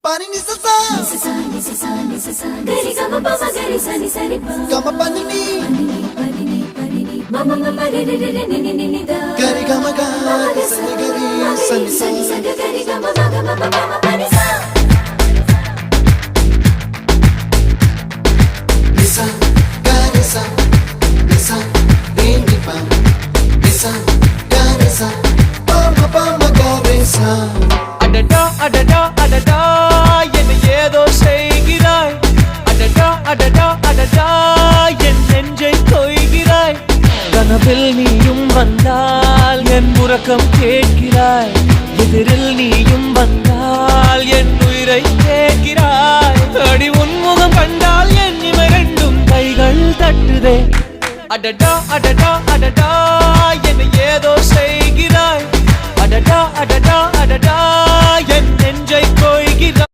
Pani ni sa gari gama pa ma gari sa ni sa ri pa gama pani ni mama mama re re re ni ni ni da gari gama ga sa ni gari sa ni sa gari gama ma pani sa nisa gari sa nisa re ni pa nisa gari sa pa ma gari sa அடடா அடடா அடடா என்ன ஏதோ செய்கிறாய் அடடா அடடா அடடா என் நெஞ்சை கொய்கிறாய் கனவில் நீயும் வந்தால் என் உறக்கம் கேட்கிறாய் எதிரில் நீயும் வந்தால் என் உயிரை கேட்கிறாய் அடி உன்முகம் கண்டால் என் இமை ரெண்டும் கைகள் தட்டுதே அடடா அடடா அடடா என்ன ஏதோ செய்கிறாய் அடடா அடடா அடடா என் நெஞ்சை கொய்கிறாய்